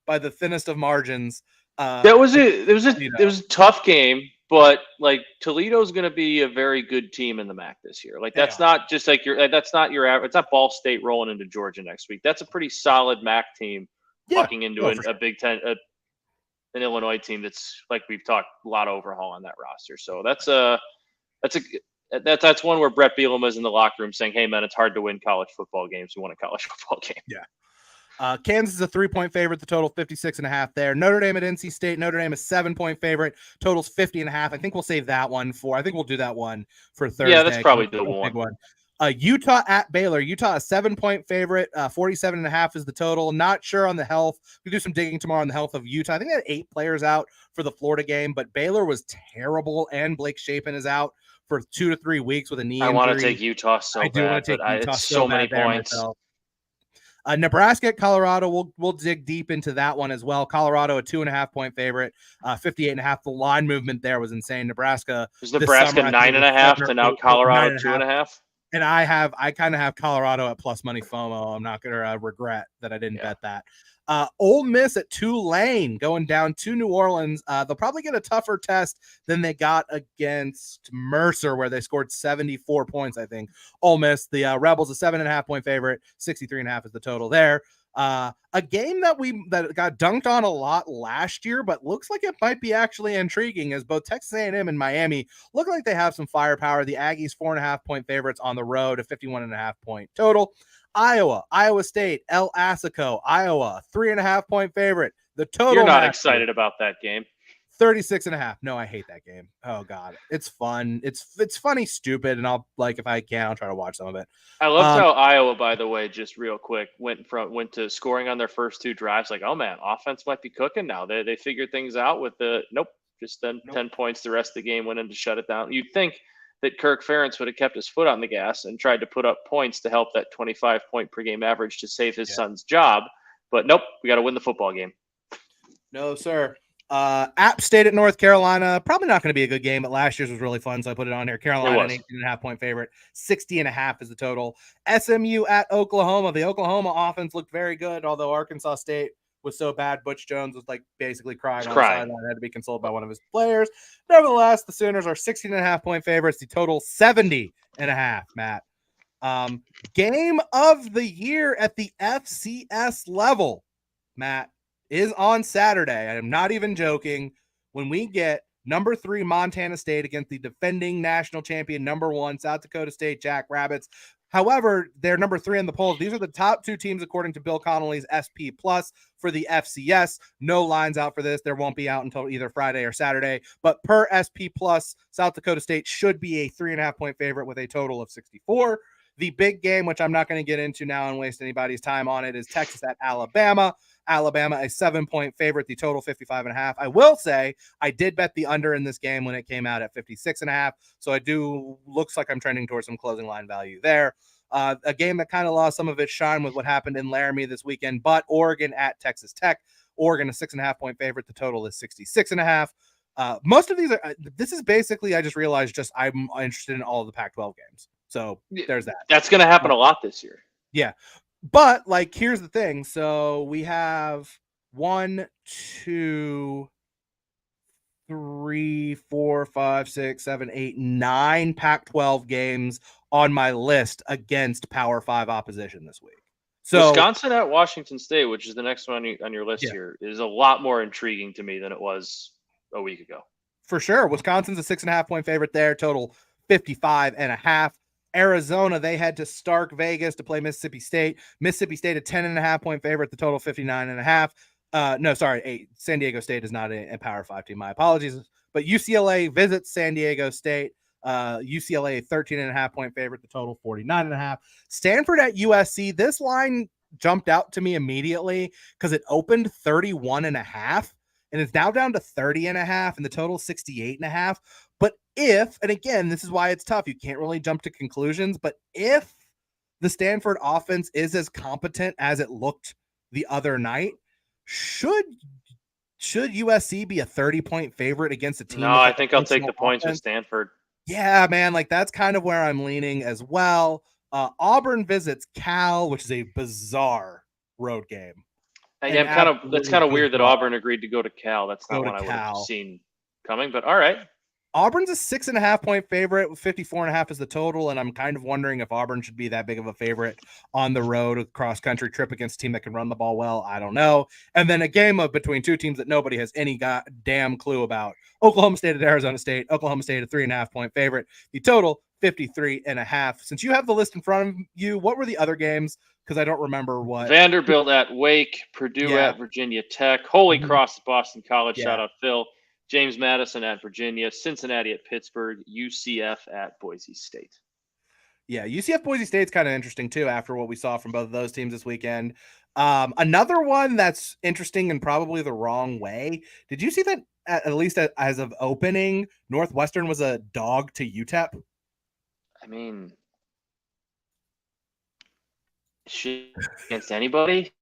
the thinnest of margins. It was a tough game, but like Toledo's going to be a very good team in the MAC this year. Like that's not just like that's not your average. It's not Ball State rolling into Georgia next week. That's a pretty solid MAC team walking into a Big Ten, an Illinois team that's like we've talked a lot of overhaul on that roster. So that's one where Brett Bielema is in the locker room saying, "Hey man, it's hard to win college football games. We won a college football game." Yeah. Kansas is a 3-point favorite. The total 56.5 there. Notre Dame at NC State. Notre Dame is 7-point favorite. Total's 50.5. I think we'll save that one I think we'll do that one for Thursday. Yeah, that's probably the one. Utah at Baylor. Utah a 7-point favorite. 47.5 is the total. Not sure on the health. We'll do some digging tomorrow on the health of Utah. I think they had 8 players out for the Florida game, but Baylor was terrible, and Blake Shapen is out for 2 to 3 weeks with a knee injury. I want to take Utah so bad. I do want to take Utah so many points. Nebraska at Colorado. We'll dig deep into that one as well. Colorado a 2.5-point favorite. 58.5. The line movement there was insane. Nebraska. Was Nebraska 9.5 to now Colorado 2.5? And I kind of have Colorado at plus money FOMO. I'm not going to regret that I didn't bet that. Ole Miss at Tulane going down to New Orleans. They'll probably get a tougher test than they got against Mercer, where they scored 74 points, I think. Ole Miss, the Rebels, a 7.5-point favorite, 63.5 is the total there. A game that got dunked on a lot last year, but looks like it might be actually intriguing, as both Texas A&M and Miami look like they have some firepower. The Aggies 4.5-point favorites on the road, a 51.5-point total. Iowa State, El Assico, Iowa, 3.5-point favorite. The total. You're not excited about that game. 36.5. No, I hate that game. Oh God, it's fun. It's funny, stupid, and I'll if I can, I'll try to watch some of it. I loved how Iowa, by the way, just real quick, went to scoring on their first 2 drives. Like, oh man, offense might be cooking now. They figured things out with the just then 10 points. The rest of the game went in to shut it down. You'd think that Kirk Ferentz would have kept his foot on the gas and tried to put up points to help that 25-point per game average to save his son's job. But nope, we got to win the football game. No, sir. App State at North Carolina, probably not going to be a good game, but last year's was really fun, so I put it on here. Carolina, an 18.5-point favorite, 60.5 is the total. SMU at Oklahoma. The Oklahoma offense looked very good, although Arkansas State was so bad. Butch Jones was basically crying on the sideline, had to be consoled by one of his players. Nevertheless, the Sooners are 16.5-point favorites. The total 70.5. Matt, game of the year at the FCS level, Matt, is on Saturday. I am not even joking. When we get number 3 Montana State against the defending national champion number 1 South Dakota State Jackrabbits. However, they're number 3 in the polls. These are the top 2 teams according to Bill Connolly's SP Plus for the FCS. No lines out for this. There won't be out until either Friday or Saturday. But per SP Plus, South Dakota State should be a 3.5-point favorite with a total of 64. The big game, which I'm not going to get into now and waste anybody's time on it, is Texas at Alabama. Alabama, a 7-point favorite, the total 55.5. I will say I did bet the under in this game when it came out at 56.5. So looks like I'm trending towards some closing line value there. A game that kind of lost some of its shine with what happened in Laramie this weekend, but Oregon at Texas Tech. Oregon, a 6.5-point favorite. The total is 66.5. Most of these this is basically, I just realized I'm interested in all of the Pac-12 games. So there's that. That's going to happen a lot this year. Yeah. But here's the thing. So we have 1, 2, 3, 4, 5, 6, 7, 8, 9 Pac-12 games on my list against Power 5 opposition this week. So Wisconsin at Washington State, which is the next one on your list here, is a lot more intriguing to me than it was a week ago. For sure. Wisconsin's a 6.5-point favorite there, total 55.5. Arizona, they head to Stark Vegas to play Mississippi State. Mississippi State, a 10.5-point favorite, the total 59.5. No, sorry, San Diego State is not a Power 5 team. My apologies. But UCLA visits San Diego State. UCLA, a 13.5-point favorite, the total 49.5. Stanford at USC. This line jumped out to me immediately because it opened 31.5 and it's now down to 30.5 and the total 68.5. But and again, this is why it's tough. You can't really jump to conclusions, but if the Stanford offense is as competent as it looked the other night, should USC be a 30-point favorite against a team? No, I think I'll take the points with Stanford. Yeah, man, that's kind of where I'm leaning as well. Auburn visits Cal, which is a bizarre road game. That's kind of weird that Auburn agreed to go to Cal. That's not what I would have seen coming, but all right. Auburn's a 6.5-point favorite with 54.5 is the total. And I'm kind of wondering if Auburn should be that big of a favorite on the road, a cross-country trip against a team that can run the ball well. I don't know. And then a game between 2 teams that nobody has any goddamn clue about. Oklahoma State at Arizona State. Oklahoma State, a 3.5-point favorite. The total, 53.5. Since you have the list in front of you, what were the other games? Because I don't remember what. Vanderbilt at Wake, Purdue at Virginia Tech, Holy Cross at Boston College. Shout out Phil. James Madison at Virginia, Cincinnati at Pittsburgh, UCF at Boise State. Yeah, UCF Boise State's kind of interesting too after what we saw from both of those teams this weekend. Another one that's interesting and probably the wrong way. Did you see that at least as of opening, Northwestern was a dog to UTEP? I mean, against anybody?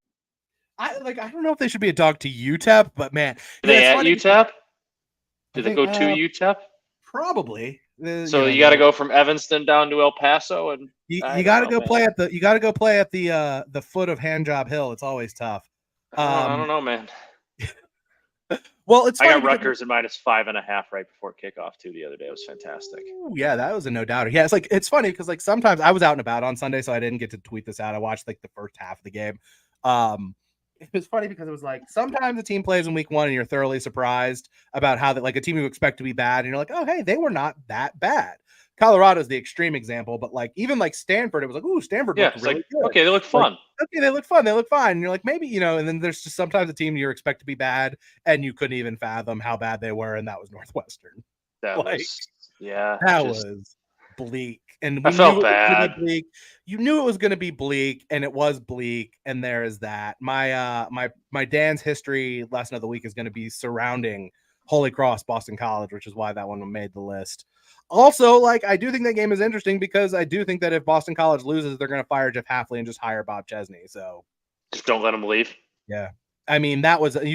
I don't know if they should be a dog to UTEP, but man. Are they at UTEP? Do they go to UTEP? Probably. So you got to go from Evanston down to El Paso, and you got to go play at the foot of Handjob Hill. It's always tough. I don't know, man. Well, it's I funny got Rutgers at -5.5 right before kickoff too the other day. It was fantastic. Yeah, that was a no doubter. Yeah, it's funny because like sometimes I was out and about on Sunday, so I didn't get to tweet this out. I watched like the first half of the game. It was funny because it was like sometimes a team plays in week 1 and you're thoroughly surprised about how that like a team you expect to be bad and you're like, oh hey, they were not that bad. Colorado's the extreme example, but like even like Stanford, it was like, ooh, Stanford looked really good. Okay, they look fun. Like, okay, they look fun. They look fine. And you're like, maybe, and then there's just sometimes a team you expect to be bad and you couldn't even fathom how bad they were, and that was Northwestern. That was bleak. And I felt bad. Bleak. You knew it was going to be bleak, and it was bleak. And there is that. My Dan's history lesson of the week is going to be surrounding Holy Cross Boston College, which is why that one made the list. Also, like, I do think that game is interesting because I do think that if Boston College loses, they're going to fire Jeff Hafley and just hire Bob Chesney. So just don't let him leave. Yeah. I mean,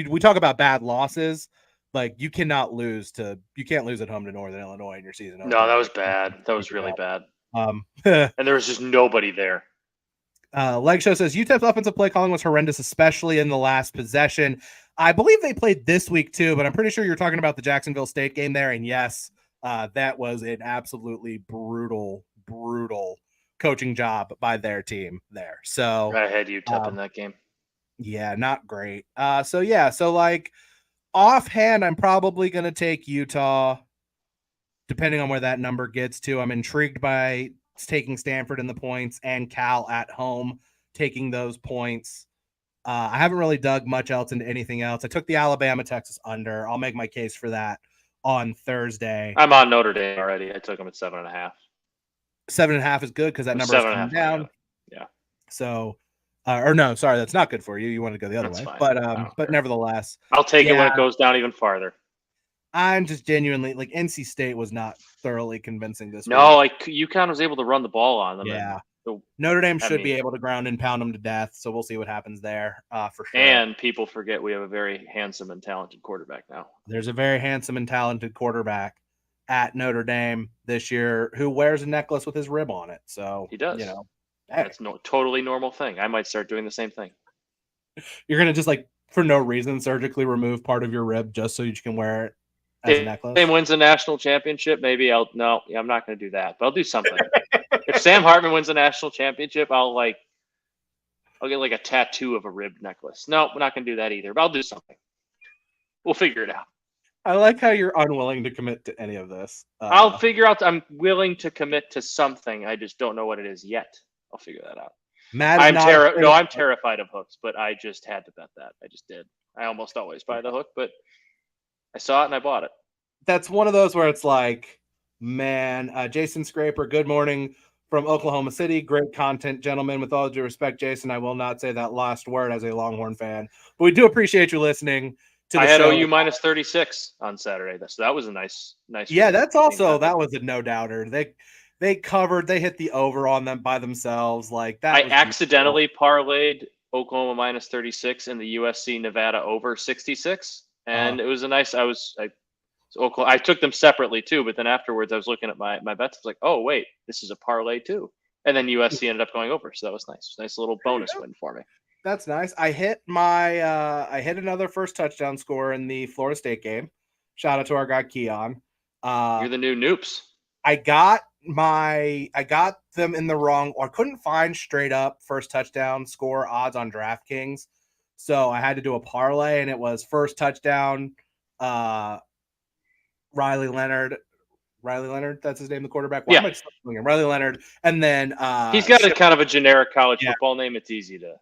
we talk about bad losses. Like, you can't lose at home to Northern Illinois in your season. No, that was bad. That was really bad. And there was just nobody there. Leg Show says UTEP's offensive play calling was horrendous, especially in the last possession. I believe they played this week too, but I'm pretty sure you're talking about the Jacksonville State game there. And yes, that was an absolutely brutal coaching job by their team there. So I had UTEP in that game. Yeah, not great. So like offhand, I'm probably going to take Utah, depending on where that number gets to. I'm intrigued by taking Stanford in the points and Cal at home taking those points. I haven't really dug much else into anything else. I took the Alabama-Texas under. I'll make my case for that on Thursday. I'm on Notre Dame already. I took them at 7.5. 7.5 is good because that number is coming down. Yeah. So, that's not good for you. You want to go the other way. Fine. But nevertheless, I'll take it when it goes down even farther. I'm just genuinely like NC State was not thoroughly convincing this week. Like UConn was able to run the ball on them. Yeah. Notre Dame should be able to ground and pound them to death. So we'll see what happens there for sure. And people forget we have a very handsome and talented quarterback now. There's a very handsome and talented quarterback at Notre Dame this year who wears a necklace with his rib on it. So he does. Hey. That's totally normal thing. I might start doing the same thing. You're gonna just like for no reason surgically remove part of your rib just so you can wear it as a necklace. If Sam wins a national championship, maybe I'm not going to do that, but I'll do something. If Sam Hartman wins a national championship, I'll get like a tattoo of a rib necklace. No, we're not going to do that either, but I'll do something. We'll figure it out. I like how you're unwilling to commit to any of this. I'll figure out. I'm willing to commit to something. I just don't know what it is yet. I'll figure that out. I'm terrified of hooks, but I just had to bet that. I just did. I almost always buy the hook, but I saw it and I bought it. That's one of those where it's like, man, Jason Scraper, good morning from Oklahoma City. Great content, gentlemen. With all due respect, Jason, I will not say that last word as a Longhorn fan, but we do appreciate you listening to the show. I had OU -36 on Saturday. So that was a nice. Yeah, that was a no doubter. They covered. They hit the over on them by themselves. Like that. I accidentally parlayed Oklahoma -36 in the USC Nevada over 66, and it was a nice. I took them separately too, but then afterwards I was looking at my bets. I was like, oh wait, this is a parlay too, and then USC ended up going over, so that was nice. Nice little bonus win for me. That's nice. I hit another first touchdown score in the Florida State game. Shout out to our guy Keon. You're the new Noops. I got them in the wrong, or I couldn't find straight up first touchdown score odds on DraftKings. So I had to do a parlay, and it was first touchdown, Riley Leonard, that's his name, the quarterback. Why am I still him? Riley Leonard. And then he's got a kind of a generic college football name. It's easy to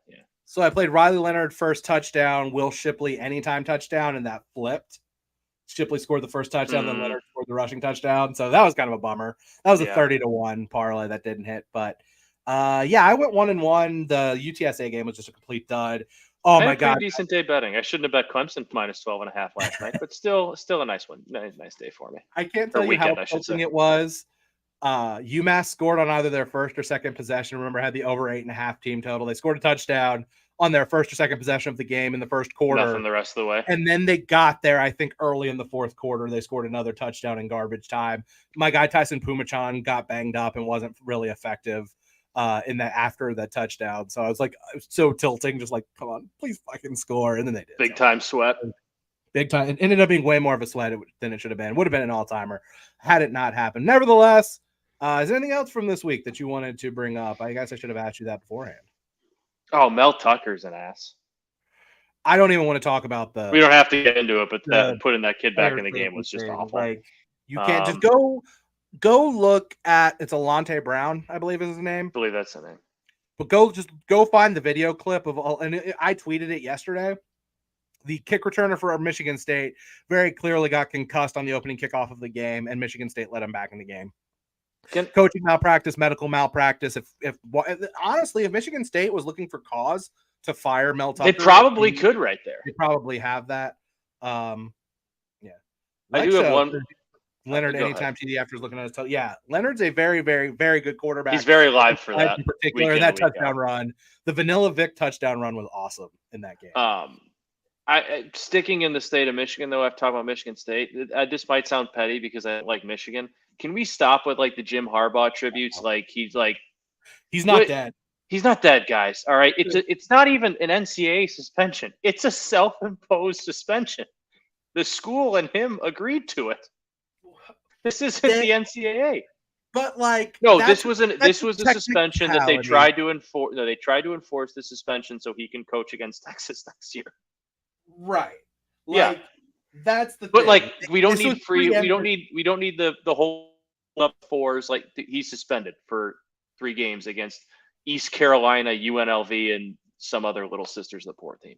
So I played Riley Leonard first touchdown, Will Shipley anytime touchdown, and that flipped. Shipley scored the first touchdown, then Leonard scored the rushing touchdown. So that was kind of a bummer. That was a 30-1 parlay that didn't hit. But I went 1-1. The UTSA game was just a complete dud. Oh my God! Decent day betting. I shouldn't have bet Clemson -12.5 last night, but still a nice one. Nice day for me. I can't tell you how tilting it was. UMass scored on either their first or second possession. Remember, had the over 8.5 team total. They scored a touchdown on their first or second possession of the game in the first quarter. Nothing the rest of the way. And then they got there, I think, early in the fourth quarter. They scored another touchdown in garbage time. My guy Tyson Pumachan got banged up and wasn't really effective in that after that touchdown. So I was so tilting, just like, come on, please fucking score. And then they did. Big time sweat. Big time. It ended up being way more of a sweat than it should have been. Would have been an all-timer had it not happened. Nevertheless, is there anything else from this week that you wanted to bring up? I guess I should have asked you that beforehand. Oh, Mel Tucker's an ass. I don't even want to talk about we don't have to get into it, but putting that kid back in the game was just awful. Like, you can't just go look at, it's Alante Brown, I believe is his name. I believe that's the name. But go find the video clip of all, and I tweeted it yesterday. The kick returner for Michigan State very clearly got concussed on the opening kickoff of the game, and Michigan State let him back in the game. Coaching malpractice, medical malpractice. If honestly, if Michigan State was looking for cause to fire Mel Tucker, they probably could right there. They probably have that. Yeah. I do have one. Leonard, anytime TD after is looking at his yeah, Leonard's a very, very, very good quarterback. He's very live for that. In particular, that touchdown run, the Vanilla Vic touchdown run was awesome in that game. I sticking in the state of Michigan, though, I've talked about Michigan State. This might sound petty because I like Michigan. Can we stop with like the Jim Harbaugh tributes? Like he's not dead. He's not dead, guys. All right, it's not even an NCAA suspension. It's a self-imposed suspension. The school and him agreed to it. This isn't the NCAA. But like, no, this was a suspension that they tried to enforce. No, they tried to enforce the suspension so he can coach against Texas next year. Right. Like, that's the. But thing. like, we don't need we don't need the whole up fours. Like he's suspended for 3 games against East Carolina, UNLV, and some other little sisters of the poor team.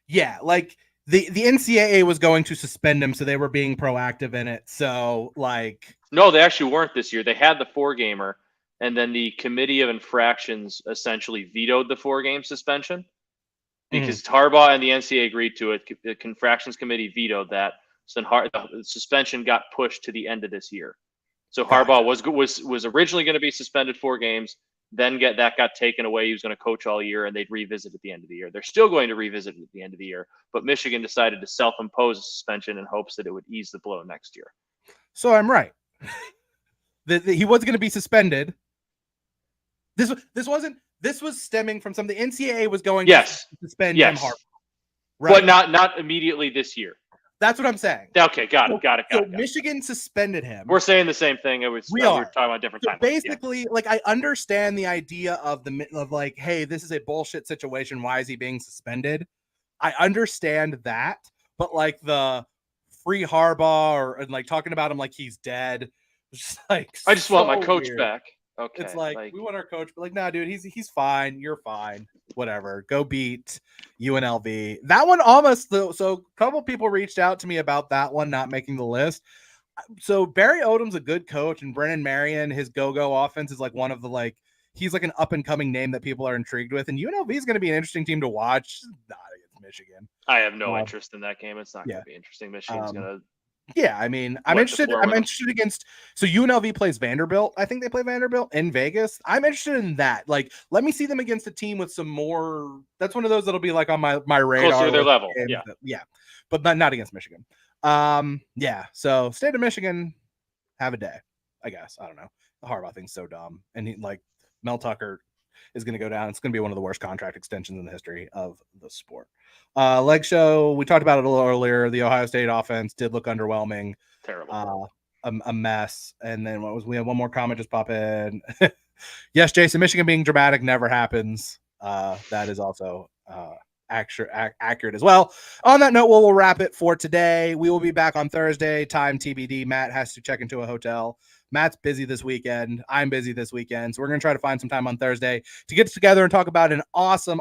Yeah, like. The NCAA was going to suspend him, so they were being proactive in it. So, like... No, they actually weren't this year. They had the 4-gamer, and then the Committee of Infractions essentially vetoed the 4-game suspension because Harbaugh and the NCAA agreed to it. The Infractions Committee vetoed that. So then the suspension got pushed to the end of this year. So Harbaugh was originally going to be suspended 4 games. Then that got taken away. He was going to coach all year, and they'd revisit at the end of the year. They're still going to revisit at the end of the year, but Michigan decided to self-impose a suspension in hopes that it would ease the blow next year. So I'm right. He was going to be suspended. This was stemming from something. The NCAA was going to suspend Jim Harbaugh, right? But not immediately this year. That's what I'm saying. Okay, got it. Michigan suspended him. We're saying the same thing. We are talking about different times. Basically, like I understand the idea of like, hey, this is a bullshit situation. Why is he being suspended? I understand that, but like the free Harbaugh and like talking about him like he's dead, just like I just want my coach back. Okay, it's like we want our coach, but like, nah, dude, he's fine. You're fine. Whatever. Go beat UNLV. That one almost. So a couple people reached out to me about that one not making the list. So Barry Odom's a good coach, and Brennan Marion, his go-go offense is like one of the he's like an up-and-coming name that people are intrigued with, and UNLV is going to be an interesting team to watch. Not against Michigan. I have no interest in that game. It's not going to be interesting. Michigan's going to. Yeah, I mean, I'm interested against. So UNLV plays Vanderbilt. I think they play Vanderbilt in Vegas. I'm interested in that. Like, let me see them against a team with some more. That's one of those that'll be like on my radar. Closer to their level. Yeah, but not against Michigan. Yeah. So state of Michigan, have a day. I guess I don't know. The Harbaugh thing's so dumb, and Mel Tucker is going to go down. It's going to be one of the worst contract extensions in the history of the sport. Leg show, we talked about it a little earlier. The Ohio State offense did look underwhelming. Terrible. A mess. And then we had one more comment just pop in. Yes, Jason, Michigan being dramatic never happens. That is also accurate as well. On that note, we'll wrap it for today. We will be back on Thursday. Time TBD. Matt has to check into a hotel. Matt's busy this weekend. I'm busy this weekend. So we're going to try to find some time on Thursday to get together and talk about an awesome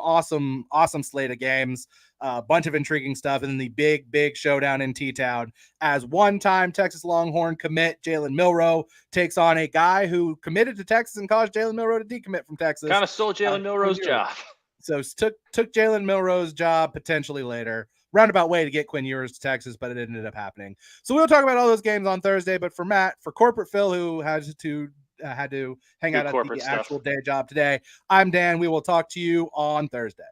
slate of games. A bunch of intriguing stuff. And then the big showdown in T-Town as one-time Texas Longhorn commit Jalen Milroe takes on a guy who committed to Texas and caused Jalen Milroe to decommit from Texas. Kind of stole Jalen Milroe's job. So took Jalen Milroe's job potentially later. Roundabout way to get Quinn Ewers to Texas, but it ended up happening. So we'll talk about all those games on Thursday. But for Matt, for Corporate Phil, who had to hang out at the actual day job today, I'm Dan. We will talk to you on Thursday.